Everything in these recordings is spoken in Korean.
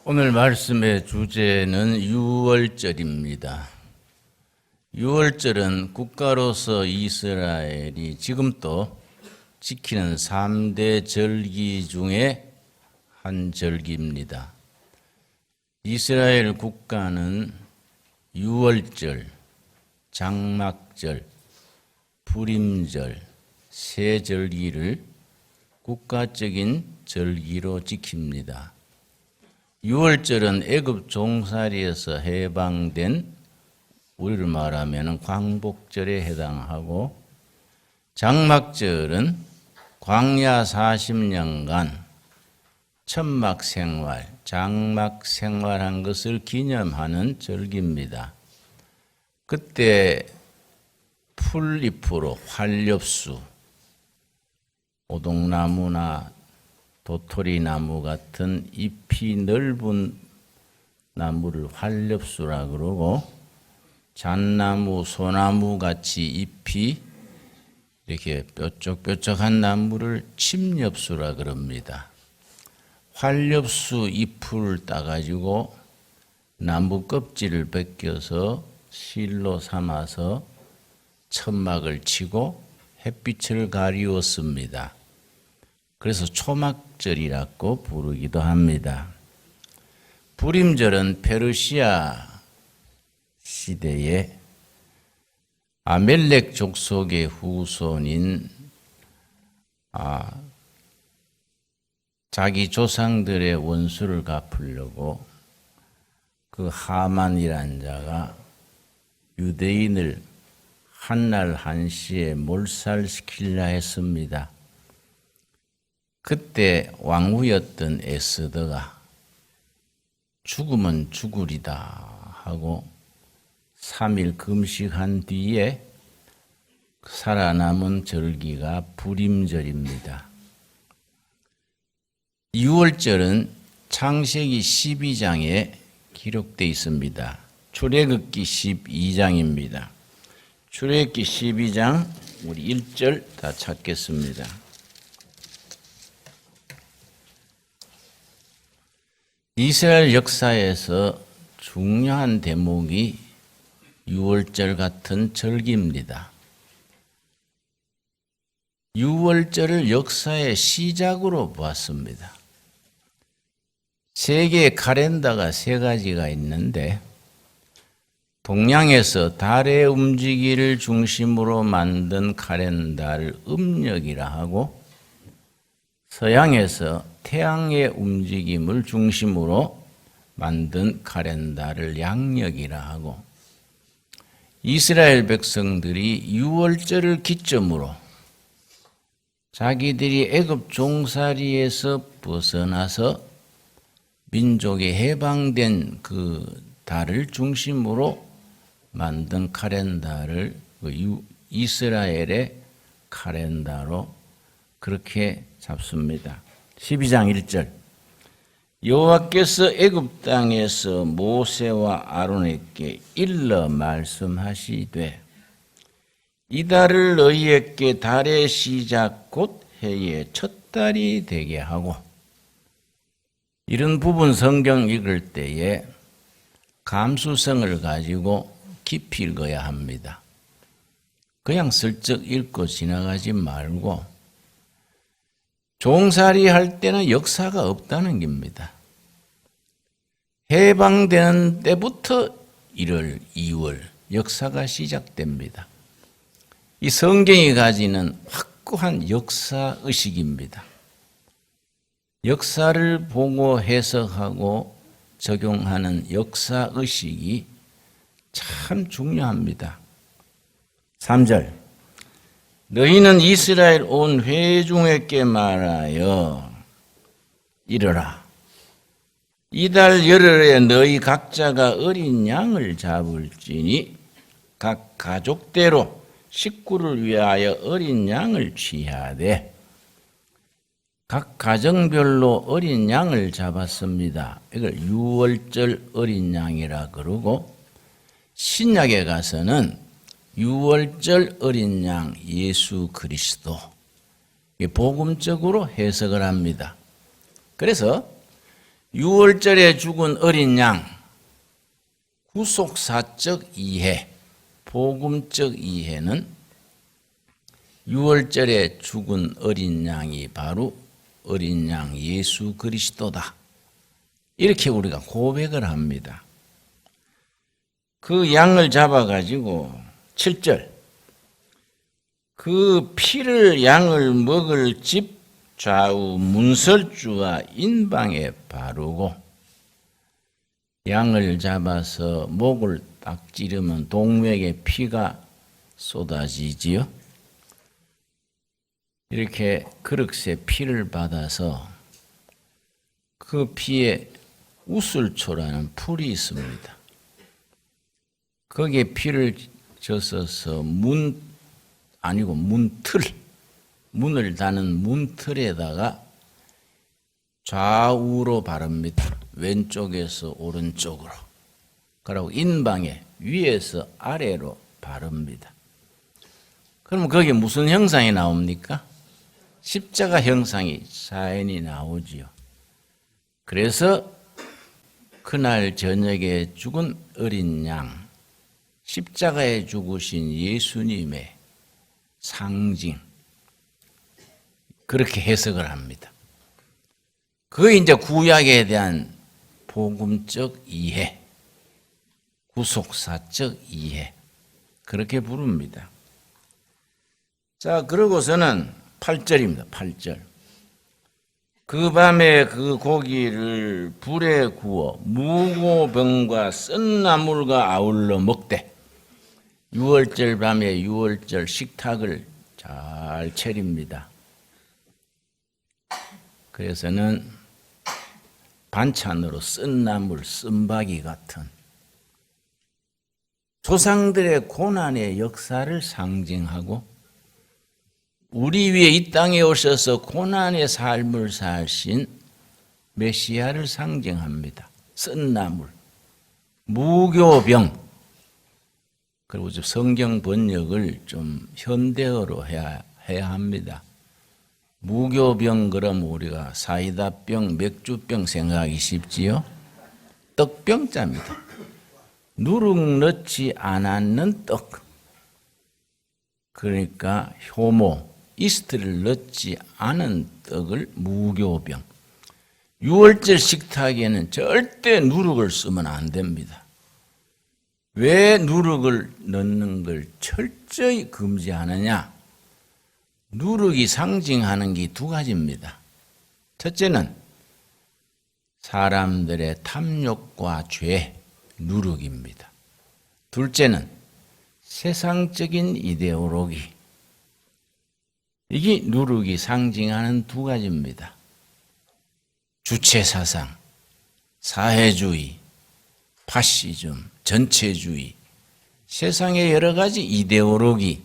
오늘 말씀의 주제는 유월절입니다. 유월절은 국가로서 이스라엘이 지금도 지키는 3대 절기 중에 한 절기입니다. 이스라엘 국가는 유월절, 장막절, 불임절, 세 절기를 국가적인 절기로 지킵니다. 유월절은 애굽 종살이에서 해방된 우리를 말하면 광복절에 해당하고, 장막절은 광야 40년간 천막 생활, 장막 생활한 것을 기념하는 절기입니다. 그때 풀잎으로 활엽수, 오동나무나 도토리나무 같은 잎이 넓은 나무를 활엽수라 그러고, 잣나무, 소나무 같이 잎이 이렇게 뾰족뾰족한 나무를 침엽수라 그럽니다. 활엽수 잎을 따가지고 나무 껍질을 벗겨서 실로 삼아서 천막을 치고 햇빛을 가리웠습니다. 그래서 초막절이라고 부르기도 합니다. 불임절은 페르시아 시대에 아멜렉 족속의 후손인 자기 조상들의 원수를 갚으려고 그 하만이라는 자가 유대인을 한날 한시에 몰살시키려 했습니다. 그때 왕후였던 에스더가 죽으면 죽으리다 하고 3일 금식한 뒤에 살아남은 절기가 불임절입니다. 유월절은 창세기 12장에 기록되어 있습니다. 출애굽기 12장입니다. 출애굽기 12장 우리 1절 다 찾겠습니다. 이스라엘 역사에서 중요한 대목이 유월절 같은 절기입니다. 유월절을 역사의 시작으로 보았습니다. 세계의 카렌다가 3가지가 있는데, 동양에서 달의 움직이를 중심으로 만든 카렌다를 음력이라 하고, 서양에서 태양의 움직임을 중심으로 만든 카렌다를 양력이라 하고, 이스라엘 백성들이 유월절을 기점으로 자기들이 애굽 종살이에서 벗어나서 민족이 해방된 그 달을 중심으로 만든 카렌다를 이스라엘의 카렌다로 그렇게 잡습니다. 12장 1절 여호와께서 애굽 땅에서 모세와 아론에게 일러 말씀하시되 이 달을 너희에게 달의 시작 곧 해의 첫 달이 되게 하고. 이런 부분 성경 읽을 때에 감수성을 가지고 깊이 읽어야 합니다. 그냥 슬쩍 읽고 지나가지 말고, 종살이 할 때는 역사가 없다는 겁니다. 해방되는 때부터 1월, 2월 역사가 시작됩니다. 이 성경이 가지는 확고한 역사의식입니다. 역사를 보고 해석하고 적용하는 역사의식이 참 중요합니다. 3절 너희는 이스라엘 온 회중에게 말하여 이르라. 이달 열흘에 너희 각자가 어린 양을 잡을지니 각 가족대로 식구를 위하여 어린 양을 취하되, 각 가정별로 어린 양을 잡았습니다. 이걸 유월절 어린 양이라 그러고, 신약에 가서는 유월절 어린 양 예수 그리스도, 복음적으로 해석을 합니다. 그래서 유월절에 죽은 어린 양, 구속사적 이해, 복음적 이해는 유월절에 죽은 어린 양이 바로 어린 양 예수 그리스도다. 이렇게 우리가 고백을 합니다. 그 양을 잡아가지고 7절, 그 피를 양을 먹을 집 좌우 문설주와 인방에 바르고, 양을 잡아서 목을 딱 찌르면 동맥에 피가 쏟아지지요. 이렇게 그릇에 피를 받아서 그 피에 우슬초라는 풀이 있습니다. 거기에 피를 젖어서 문을 다는 문틀에다가 좌우로 바릅니다. 왼쪽에서 오른쪽으로. 그리고 인방에 위에서 아래로 바릅니다. 그럼 거기에 무슨 형상이 나옵니까? 십자가 형상이 자연히 나오지요. 그래서 그날 저녁에 죽은 어린 양, 십자가에 죽으신 예수님의 상징, 그렇게 해석을 합니다. 그게 이제 구약에 대한 복음적 이해, 구속사적 이해, 그렇게 부릅니다. 자, 그러고서는 8절입니다. 8절. 그 밤에 그 고기를 불에 구워 무고병과 쓴 나물과 아울러 먹되, 유월절 밤에 유월절 식탁을 잘 차립니다. 그래서는 반찬으로 쓴 나물, 쓴바기 같은 조상들의 고난의 역사를 상징하고, 우리 위에 이 땅에 오셔서 고난의 삶을 사신 메시아를 상징합니다. 쓴 나물, 무교병. 그리고 성경 번역을 좀 현대어로 해야 합니다. 무교병 그러면 우리가 사이다병, 맥주병 생각하기 쉽지요? 떡병자입니다. 누룩 넣지 않았는 떡. 그러니까 효모, 이스트를 넣지 않은 떡을 무교병. 유월절 식탁에는 절대 누룩을 쓰면 안 됩니다. 왜 누룩을 넣는 걸 철저히 금지하느냐? 누룩이 상징하는 게 두 가지입니다. 첫째는 사람들의 탐욕과 죄, 누룩입니다. 둘째는 세상적인 이데올로기. 이게 누룩이 상징하는 두 가지입니다. 주체사상, 사회주의, 파시즘, 전체주의, 세상의 여러 가지 이데올로기,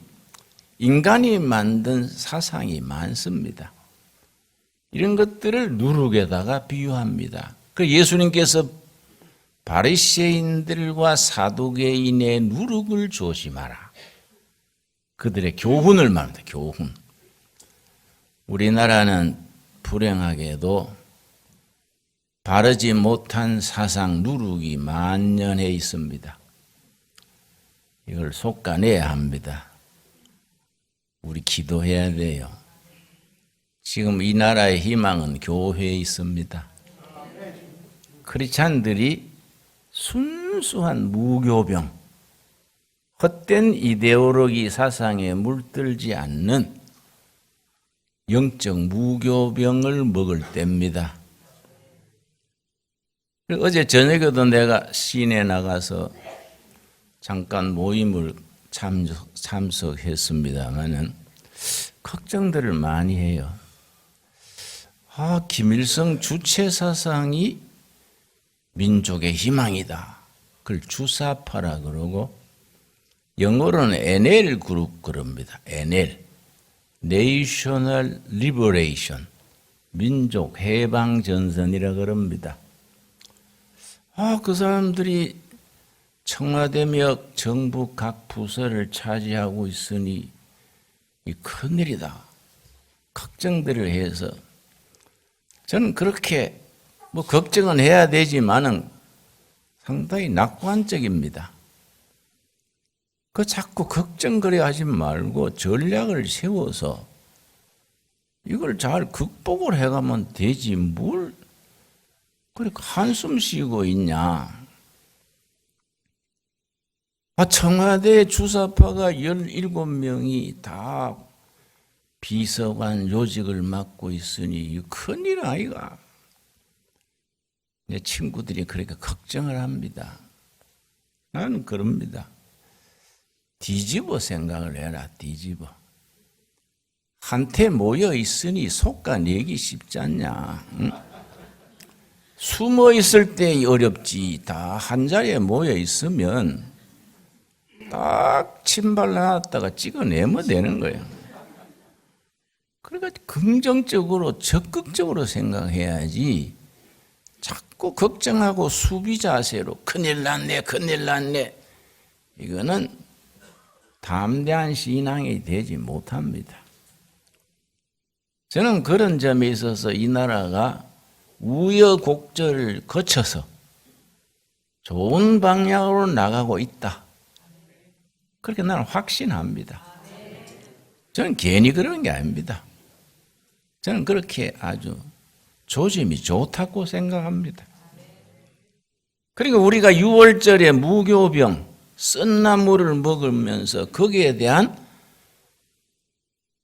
인간이 만든 사상이 많습니다. 이런 것들을 누룩에다가 비유합니다. 그 예수님께서 바리새인들과 사두개인의 누룩을 조심하라. 그들의 교훈을 말합니다. 교훈. 우리나라는 불행하게도 바르지 못한 사상 누룩이 만연해 있습니다. 이걸 솎아내야 합니다. 우리 기도해야 돼요. 지금 이 나라의 희망은 교회에 있습니다. 크리스찬들이 순수한 무교병, 헛된 이데올로기 사상에 물들지 않는 영적 무교병을 먹을 때입니다. 어제 저녁에도 내가 시내 나가서 잠깐 모임을 참석했습니다만은 걱정들을 많이 해요. 김일성 주체 사상이 민족의 희망이다. 그걸 주사파라 그러고, 영어로는 NL 그룹 그럽니다. NL, National Liberation, 민족 해방 전선이라 그럽니다. 그 사람들이 청와대며 정부 각 부서를 차지하고 있으니 이 큰일이다. 걱정들을 해서 저는 그렇게 뭐 걱정은 해야 되지만은 상당히 낙관적입니다. 그 자꾸 걱정거리 하지 말고 전략을 세워서 이걸 잘 극복을 해가면 되지 뭘 그렇게 한숨 쉬고 있냐. 청와대 주사파가 17명이 다 비서관 요직을 맡고 있으니 큰일 아이가. 내 친구들이 그렇게 걱정을 합니다. 나는 그럽니다. 뒤집어 생각을 해라. 뒤집어. 한테 모여 있으니 속아내기 쉽지 않냐. 응? 숨어 있을 때 어렵지. 다 한 자리에 모여 있으면 딱 침발 놨다가 찍어내면 되는 거예요. 그러니까 긍정적으로 적극적으로 생각해야지 자꾸 걱정하고 수비 자세로 큰일 났네 큰일 났네 이거는 담대한 신앙이 되지 못합니다. 저는 그런 점에 있어서 이 나라가 우여곡절을 거쳐서 좋은 방향으로 나가고 있다. 그렇게 나는 확신합니다. 저는 괜히 그러는 게 아닙니다. 저는 그렇게 아주 조짐이 좋다고 생각합니다. 그리고 우리가 6월절에 무교병, 썬나물을 먹으면서 거기에 대한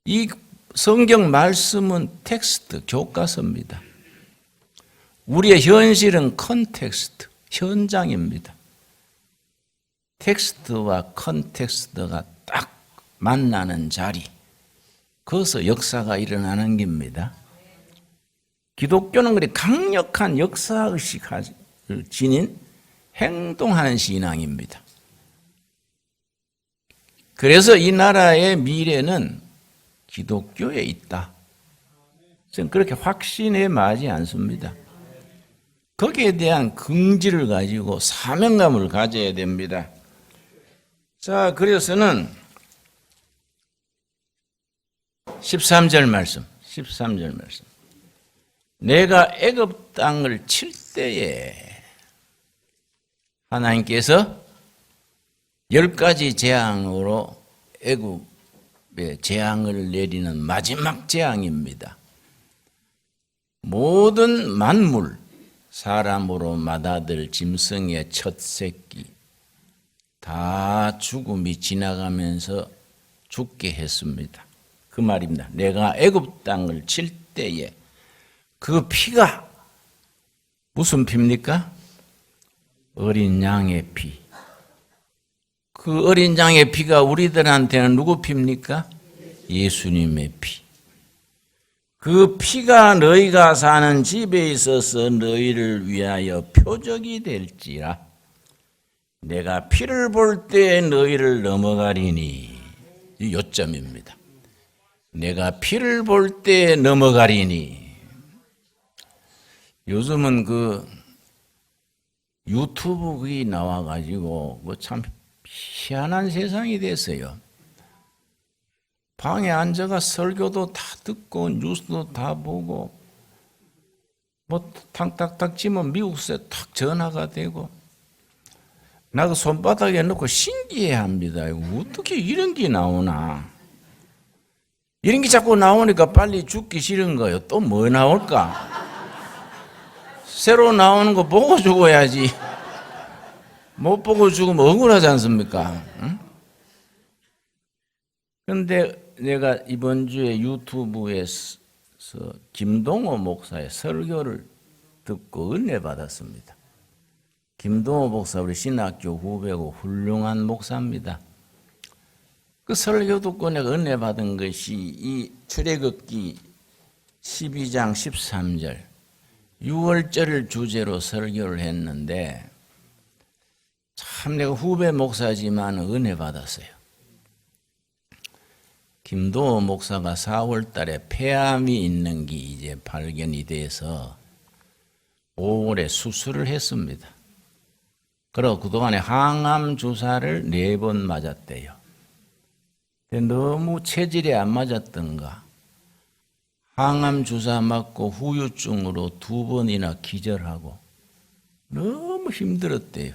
이 성경 말씀은 텍스트, 교과서입니다. 우리의 현실은 컨텍스트, 현장입니다. 텍스트와 컨텍스트가 딱 만나는 자리, 거기서 역사가 일어나는 겁니다. 기독교는 그리 강력한 역사의식을 지닌 행동하는 신앙입니다. 그래서 이 나라의 미래는 기독교에 있다. 저는 그렇게 확신에 마지 않습니다. 거기에 대한 긍지를 가지고 사명감을 가져야 됩니다. 자, 그래서는 13절 말씀. 내가 애굽 땅을 칠 때에 하나님께서 10가지 재앙으로 애굽에 재앙을 내리는 마지막 재앙입니다. 모든 만물, 사람으로 맏아들 짐승의 첫 새끼 다 죽음이 지나가면서 죽게 했습니다. 그 말입니다. 내가 애굽 땅을 칠 때에 그 피가 무슨 피입니까? 어린 양의 피. 그 어린 양의 피가 우리들한테는 누구 피입니까? 예수님의 피. 그 피가 너희가 사는 집에 있어서 너희를 위하여 표적이 될지라. 내가 피를 볼 때 너희를 넘어가리니. 이 요점입니다. 내가 피를 볼 때 넘어가리니. 요즘은 그 유튜브가 나와가지고 뭐 참 희한한 세상이 됐어요. 방에 앉아가 설교도 다 듣고 뉴스도 다 보고 뭐 탕탁탁 치면 미국에 탁 전화가 되고 나 그 손바닥에 넣고 신기해합니다. 어떻게 이런 게 나오나. 이런 게 자꾸 나오니까 빨리 죽기 싫은 거예요. 또 뭐 나올까? 새로 나오는 거 보고 죽어야지. 못 보고 죽으면 억울하지 않습니까? 그런데 내가 이번 주에 유튜브에서 김동호 목사의 설교를 듣고 은혜 받았습니다. 김동호 목사 우리 신학교 후배고 훌륭한 목사입니다. 그 설교 듣고 내가 은혜 받은 것이 이 출애굽기 12장 13절 6월절을 주제로 설교를 했는데 참 내가 후배 목사지만 은혜 받았어요. 김도호 목사가 4월 달에 폐암이 있는 게 이제 발견이 돼서 5월에 수술을 했습니다. 그리고 그동안에 항암 주사를 4번 맞았대요. 너무 체질이 안 맞았던가 항암 주사 맞고 후유증으로 2번이나 기절하고 너무 힘들었대요.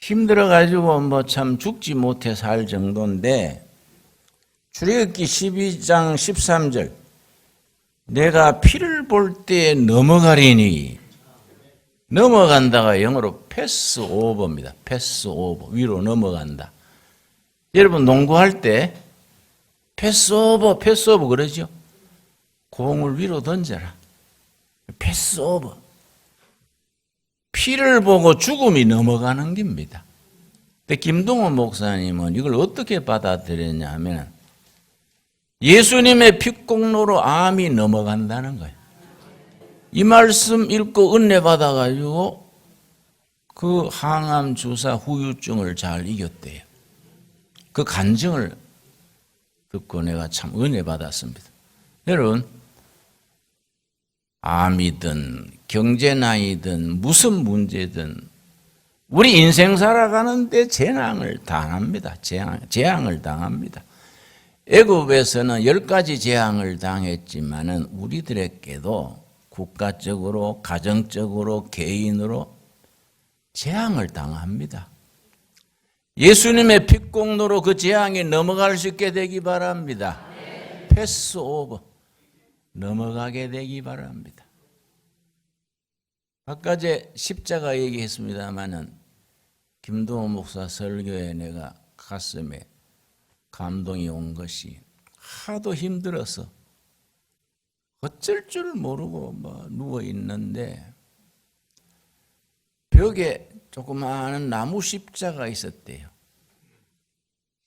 힘들어가지고 뭐 참 죽지 못해 살 정도인데 출애굽기 12장 13절 내가 피를 볼 때 넘어가리니 넘어간다가 영어로 패스 오버입니다. 패스 오버 위로 넘어간다. 여러분 농구할 때 패스 오버 그러죠. 공을 위로 던져라. 패스 오버. 피를 보고 죽음이 넘어가는 겁니다. 근데 김동호 목사님은 이걸 어떻게 받아들였냐 하면 예수님의 핏공로로 암이 넘어간다는 거예요. 이 말씀 읽고 은혜 받아가지고 그 항암 주사 후유증을 잘 이겼대요. 그 간증을 듣고 내가 참 은혜 받았습니다. 여러분 암이든 경제난이든 무슨 문제든 우리 인생 살아가는데 재앙을 당합니다. 재앙을 당합니다. 애굽에서는 10가지 재앙을 당했지만은 우리들에게도 국가적으로, 가정적으로, 개인으로 재앙을 당합니다. 예수님의 핏공로로 그 재앙이 넘어갈 수 있게 되기 바랍니다. 패스 오버. 넘어가게 되기 바랍니다. 아까 제 십자가 얘기했습니다마는 김동호 목사 설교에 내가 가슴에 감동이 온 것이 하도 힘들어서 어쩔 줄 모르고 누워 있는데 벽에 조그마한 나무 십자가 있었대요.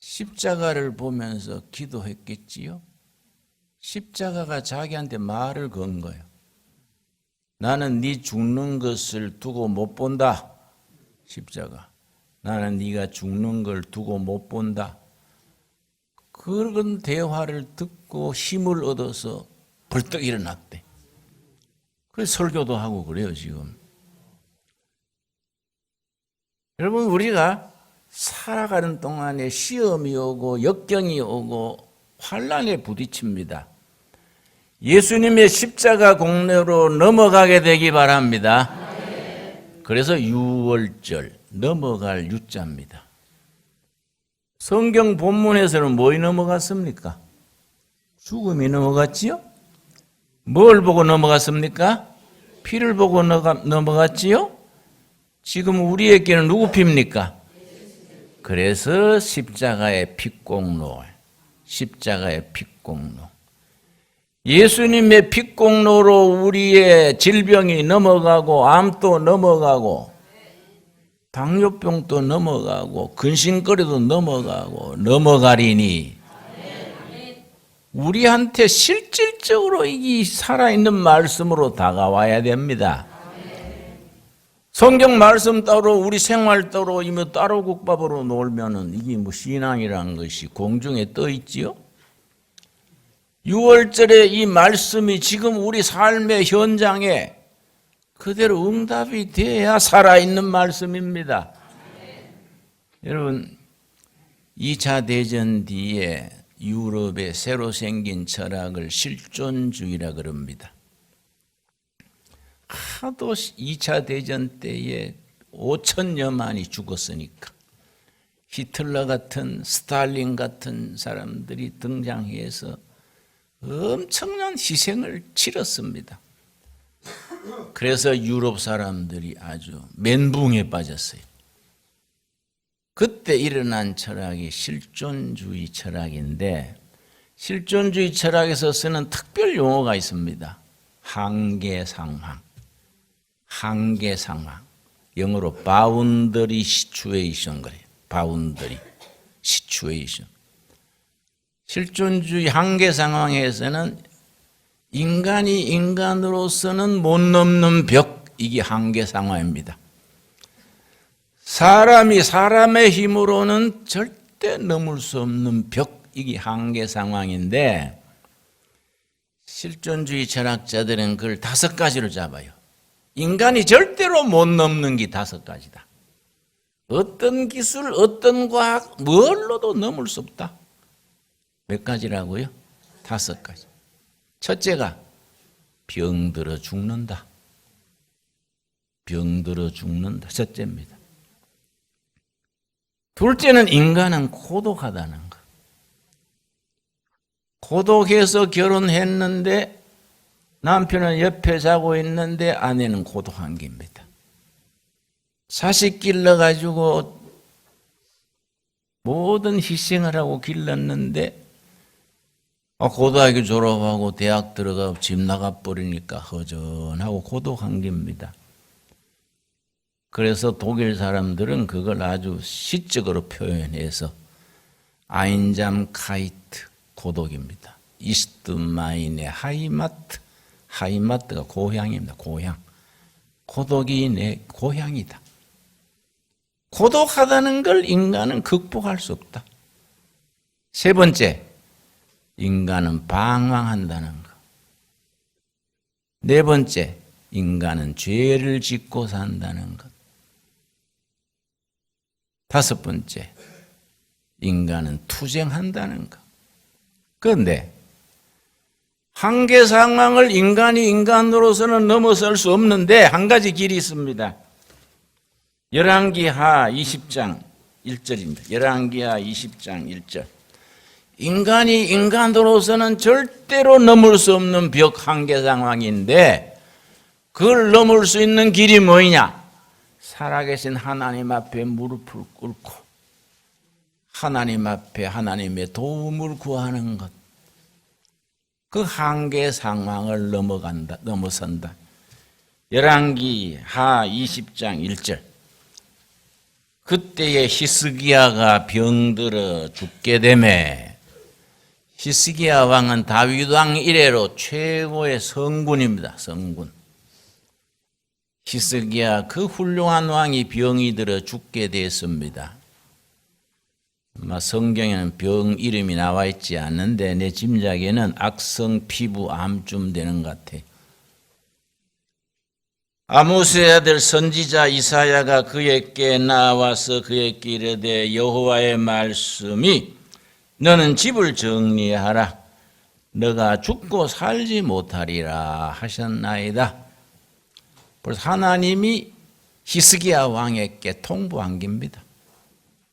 십자가를 보면서 기도했겠지요. 십자가가 자기한테 말을 건 거예요. 나는 네 죽는 것을 두고 못 본다. 십자가. 나는 네가 죽는 걸 두고 못 본다. 그런 대화를 듣고 힘을 얻어서 벌떡 일어났대. 그래서 설교도 하고 그래요 지금. 여러분 우리가 살아가는 동안에 시험이 오고 역경이 오고 환난에 부딪힙니다. 예수님의 십자가 공로로 넘어가게 되기 바랍니다. 그래서 유월절 넘어갈 유자입니다. 성경 본문에서는 뭐에 넘어갔습니까? 죽음이 넘어갔지요? 뭘 보고 넘어갔습니까? 피를 보고 넘어갔지요? 지금 우리에게는 누구 피입니까? 그래서 십자가의 핏공로, 십자가의 핏공로. 예수님의 핏공로로 우리의 질병이 넘어가고 암도 넘어가고 당뇨병도 넘어가고 근심거리도 넘어가고 넘어가리니 우리한테 실질적으로 이 살아있는 말씀으로 다가와야 됩니다. 성경 말씀 따로 우리 생활 따로 이며 따로 국밥으로 놀면은 이게 뭐 신앙이라는 것이 공중에 떠 있지요? 6월절에 이 말씀이 지금 우리 삶의 현장에 그대로 응답이 돼야 살아있는 말씀입니다. 여러분 2차 대전 뒤에 유럽에 새로 생긴 철학을 실존주의라 그럽니다. 하도 2차 대전 때에 5천여만이 죽었으니까 히틀러 같은 스탈린 같은 사람들이 등장해서 엄청난 희생을 치렀습니다. 그래서 유럽 사람들이 아주 멘붕에 빠졌어요. 그때 일어난 철학이 실존주의 철학인데 실존주의 철학에서 쓰는 특별 용어가 있습니다. 한계 상황. 한계 상황. 영어로 boundary situation 그래요. boundary situation. 실존주의 한계 상황에서는 인간이 인간으로서는 못 넘는 벽, 이게 한계 상황입니다. 사람이 사람의 힘으로는 절대 넘을 수 없는 벽, 이게 한계 상황인데 실존주의 철학자들은 그걸 5가지로 잡아요. 인간이 절대로 못 넘는 게 5가지다. 어떤 기술, 어떤 과학, 뭘로도 넘을 수 없다. 몇 가지라고요? 5가지. 첫째가 병들어 죽는다. 병들어 죽는다. 첫째입니다. 둘째는 인간은 고독하다는 것. 고독해서 결혼했는데 남편은 옆에 자고 있는데 아내는 고독한 겁니다. 자식 길러가지고 모든 희생을 하고 길렀는데 고등학교 졸업하고 대학 들어가고 집 나가버리니까 허전하고 고독한 겁니다. 그래서 독일 사람들은 그걸 아주 시적으로 표현해서 아인잠카이트, 고독입니다. 이스트 마인의 하이마트, 하이마트가 고향입니다. 고향. 고독이 내 고향이다. 고독하다는 걸 인간은 극복할 수 없다. 세 번째, 인간은 방황한다는 것. 네 번째, 인간은 죄를 짓고 산다는 것. 다섯 번째, 인간은 투쟁한다는 것. 그런데 한계 상황을 인간이 인간으로서는 넘어설 수 없는데 한 가지 길이 있습니다. 열왕기하 20장 1절입니다. 열왕기하 20장 1절. 인간이 인간으로서는 절대로 넘을 수 없는 벽 한계 상황인데 그걸 넘을 수 있는 길이 뭐냐? 살아계신 하나님 앞에 무릎을 꿇고 하나님 앞에 하나님의 도움을 구하는 것. 그 한계 상황을 넘어선다. 열왕기하 20장 1절. 그때에 히스기야가 병들어 죽게 되매 히스기야 왕은 다윗 왕 이래로 최고의 성군입니다. 성군. 히스기야 그 훌륭한 왕이 병이 들어 죽게 됐습니다. 성경에는 병 이름이 나와 있지 않는데 내 짐작에는 악성 피부암쯤 되는 것 같아. 아모스의 아들 선지자 이사야가 그에게 나와서 그에게 이르되 여호와의 말씀이 너는 집을 정리하라. 너가 죽고 살지 못하리라 하셨나이다. 그래서 하나님이 히스기야 왕에게 통보한 겁니다.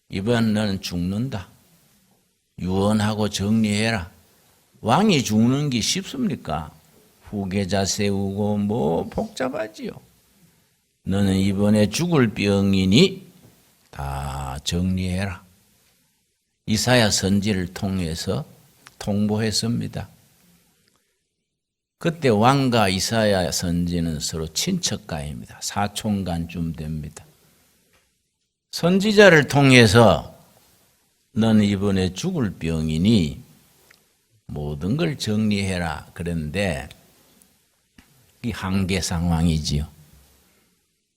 이번 너는 죽는다. 유언하고 정리해라. 왕이 죽는 게 쉽습니까? 후계자 세우고 뭐 복잡하지요. 너는 이번에 죽을 병이니 다 정리해라. 이사야 선지를 통해서 통보했습니다. 그때 왕과 이사야 선지는 서로 친척가입니다. 사촌간쯤 됩니다. 선지자를 통해서 너는 이번에 죽을 병이니 모든 걸 정리해라. 그런데 이 한계 상황이지요.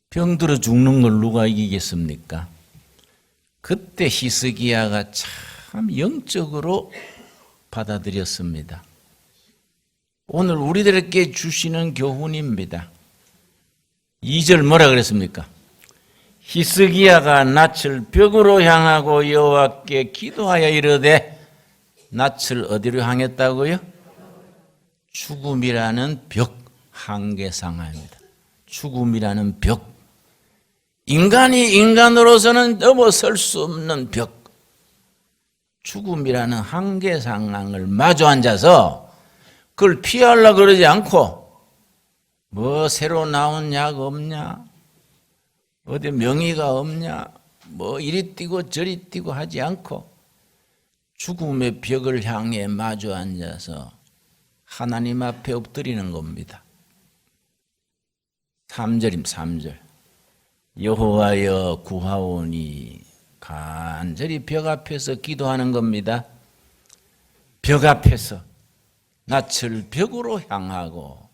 병들어 죽는 걸 누가 이기겠습니까? 그때 히스기야가 참 영적으로 받아들였습니다. 오늘 우리들에게 주시는 교훈입니다. 2절 뭐라 그랬습니까? 히스기야가 낯을 벽으로 향하고 여호와께 기도하여 이르되 낯을 어디로 향했다고요? 죽음이라는 벽, 한계 상황입니다. 죽음이라는 벽. 인간이 인간으로서는 넘어설 수 없는 벽. 죽음이라는 한계 상황을 마주 앉아서 그걸 피하려고 그러지 않고 뭐 새로 나온 약 없냐? 어디 명의가 없냐? 뭐 이리 뛰고 저리 뛰고 하지 않고 죽음의 벽을 향해 마주 앉아서 하나님 앞에 엎드리는 겁니다. 3절입니다. 3절. 여호와여 구하오니 간절히 벽 앞에서 기도하는 겁니다. 벽 앞에서 낯을 벽으로 향하고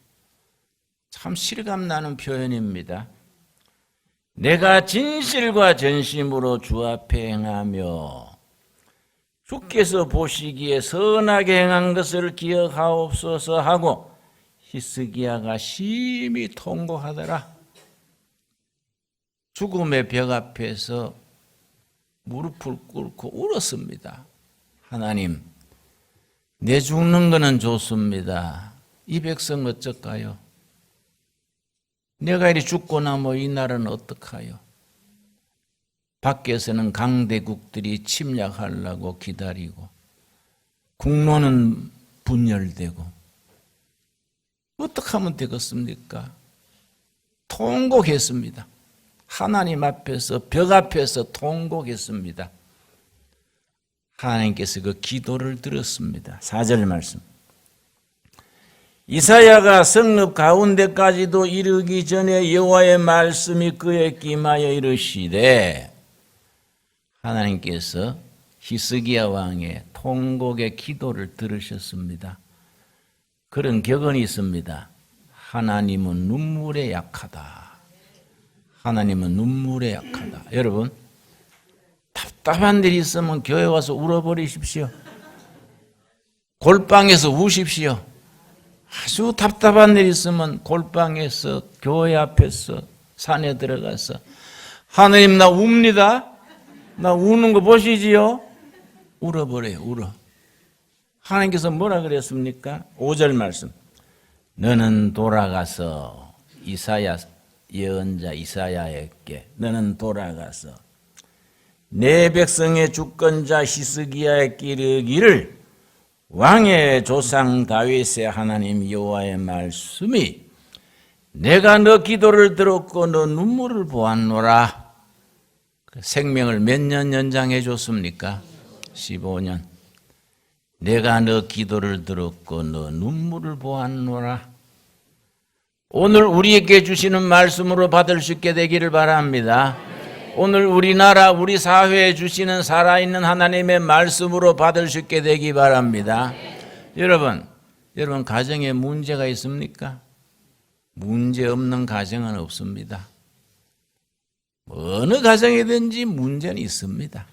참 실감나는 표현입니다. 내가 진실과 전심으로 주 앞에 행하며 주께서 보시기에 선하게 행한 것을 기억하옵소서 하고 히스기야가 심히 통곡하더라. 죽음의 벽 앞에서 무릎을 꿇고 울었습니다. 하나님, 내 죽는 거는 좋습니다. 이 백성 어쩔까요? 내가 이리 죽고 나면 이 나라는 어떡하요? 밖에서는 강대국들이 침략하려고 기다리고 국로는 분열되고 어떻게 하면 되겠습니까? 통곡했습니다. 하나님 앞에서 벽 앞에서 통곡했습니다. 하나님께서 그 기도를 들었습니다. 4절 말씀. 이사야가 성읍 가운데까지도 이르기 전에 여호와의 말씀이 그에 임하여 이르시되, 하나님께서 히스기야 왕의 통곡의 기도를 들으셨습니다. 그런 격언이 있습니다. 하나님은 눈물에 약하다. 하나님은 눈물에 약하다. 여러분, 답답한 일이 있으면 교회 와서 울어버리십시오. 골방에서 우십시오. 아주 답답한 일이 있으면 골방에서, 교회 앞에서, 산에 들어가서 하나님 나 웁니다. 나 우는 거 보시지요? 울어버려요. 울어. 하나님께서 뭐라 그랬습니까? 5절 말씀. 너는 돌아가서 이사야 예언자 이사야에게 너는 돌아가서 내 백성의 주권자 히스기야에게 이르기를 왕의 조상 다윗의 하나님 여호와의 말씀이 내가 너 기도를 들었고 너 눈물을 보았노라. 생명을 몇 년 연장해 줬습니까? 15년. 내가 너 기도를 들었고 너 눈물을 보았노라. 오늘 우리에게 주시는 말씀으로 받을 수 있게 되기를 바랍니다. 오늘 우리나라 우리 사회에 주시는 살아있는 하나님의 말씀으로 받을 수 있게 되기 바랍니다. 여러분 가정에 문제가 있습니까? 문제 없는 가정은 없습니다. 어느 가정이든지 문제는 있습니다.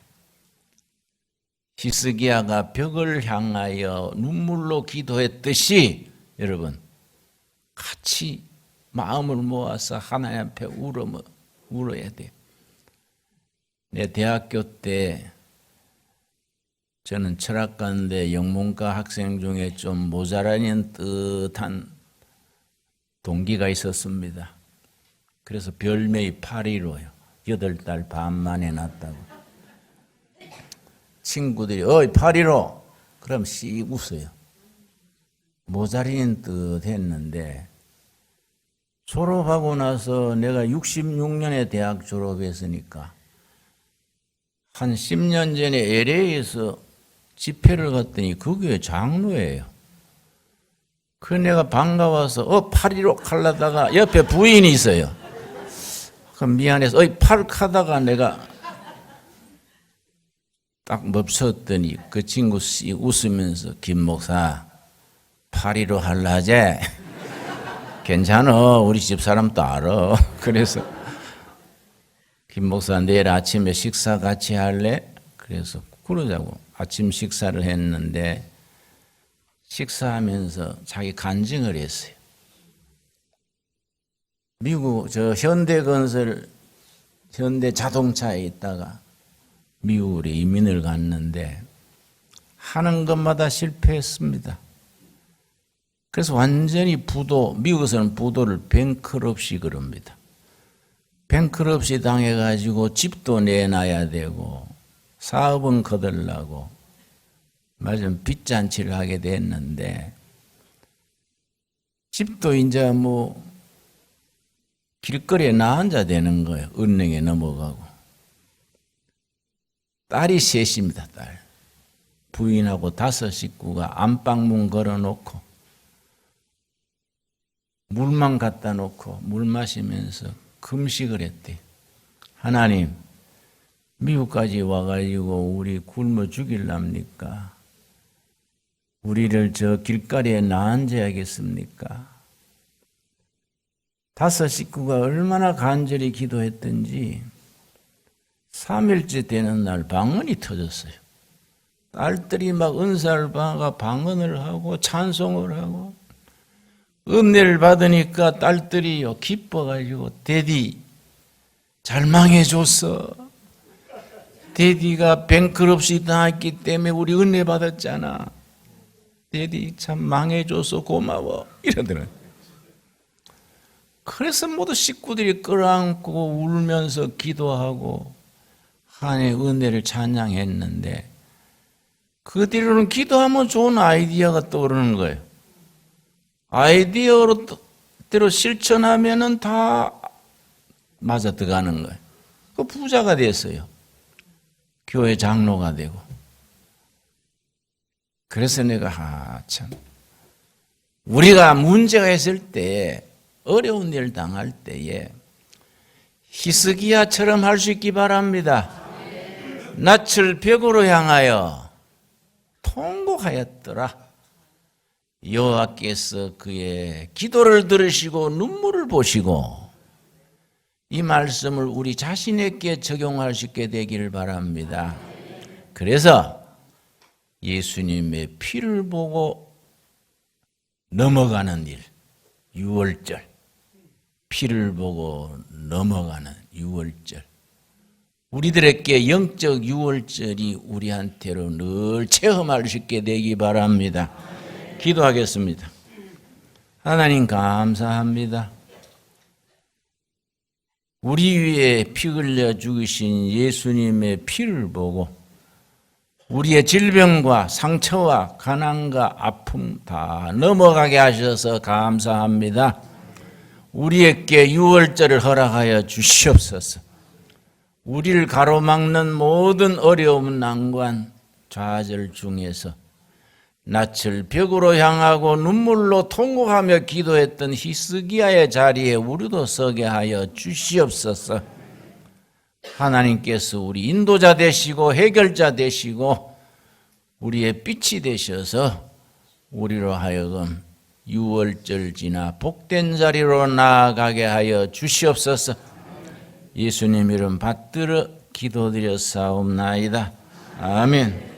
히스기야가 벽을 향하여 눈물로 기도했듯이 여러분 같이 마음을 모아서 하나님 앞에 울어야 돼요. 내 대학교 때 저는 철학과인데 영문과 학생 중에 좀 모자라는 듯한 동기가 있었습니다. 그래서 별명이 8.15요. 8달 반 만에 났다고. 친구들이 어이 8.15 그럼 씩 웃어요. 모자리는 듯 했는데 졸업하고 나서 내가 66년에 대학 졸업했으니까 한 10년 전에 LA에서 집회를 갔더니 그 교회 장로예요. 그 내가 반가워서 8.15 하려다가 옆에 부인이 있어요. 그럼 미안해서 8 하다가 내가 딱 멈췄더니 그 친구 웃으면서 김 목사 8.15 할라제? 괜찮아. 우리 집 사람도 알아. 그래서 김 목사 내일 아침에 식사 같이 할래? 그래서 그러자고 아침 식사를 했는데 식사하면서 자기 간증을 했어요. 미국 현대건설, 현대자동차에 있다가 미국으로 이민을 갔는데 하는 것마다 실패했습니다. 그래서 완전히 미국에서는 부도를 뱅크럽시 그럽니다. 뱅크럽시 당해가지고 집도 내놔야 되고 사업은 거들라고 맞으면 빚잔치를 하게 됐는데 집도 이제 길거리에 나앉아 되는 거예요. 은행에 넘어가고. 딸이 셋입니다. 딸. 부인하고 5 식구가 안방문 걸어놓고 물만 갖다 놓고 물 마시면서 금식을 했대. 하나님, 미국까지 와가지고 우리 굶어 죽일랍니까? 우리를 저 길거리에 나앉아야겠습니까? 5 식구가 얼마나 간절히 기도했던지 3일째 되는 날 방언이 터졌어요. 딸들이 막 은사를 받아 방언을 하고 찬송을 하고 은혜를 받으니까 딸들이요 기뻐가지고 데디 잘 망해줬어. 데디가 뱅크럽시 당했기 때문에 우리 은혜 받았잖아. 때디 참 망해줘서 고마워 이러더는. 그래서 모두 식구들이 끌어안고 울면서 기도하고 하나님의 은혜를 찬양했는데, 그 뒤로는 기도하면 좋은 아이디어가 떠오르는 거예요. 아이디어로 대로 실천하면은 다 맞아 들어가는 거예요. 그 부자가 됐어요. 교회 장로가 되고. 그래서 내가 참 우리가 문제가 있을 때, 어려운 일 당할 때에 히스기야처럼 할 수 있기 바랍니다. 낯을 벽으로 향하여 통곡하였더라. 여호와께서 그의 기도를 들으시고 눈물을 보시고, 이 말씀을 우리 자신에게 적용할 수 있게 되기를 바랍니다. 그래서 예수님의 피를 보고 넘어가는 일, 유월절, 피를 보고 넘어가는 유월절, 우리들에게 영적 유월절이 우리한테로 늘 체험할 수 있게 되기 바랍니다. 기도하겠습니다. 하나님 감사합니다. 우리 위에 피 흘려 죽으신 예수님의 피를 보고 우리의 질병과 상처와 가난과 아픔 다 넘어가게 하셔서 감사합니다. 우리에게 유월절을 허락하여 주시옵소서. 우리를 가로막는 모든 어려움, 난관, 좌절 중에서 낯을 벽으로 향하고 눈물로 통곡하며 기도했던 히스기야의 자리에 우리도 서게 하여 주시옵소서. 하나님께서 우리 인도자 되시고 해결자 되시고 우리의 빛이 되셔서 우리로 하여금 유월절 지나 복된 자리로 나아가게 하여 주시옵소서. 예수님 이름 받들어 기도드렸사옵나이다. 아멘.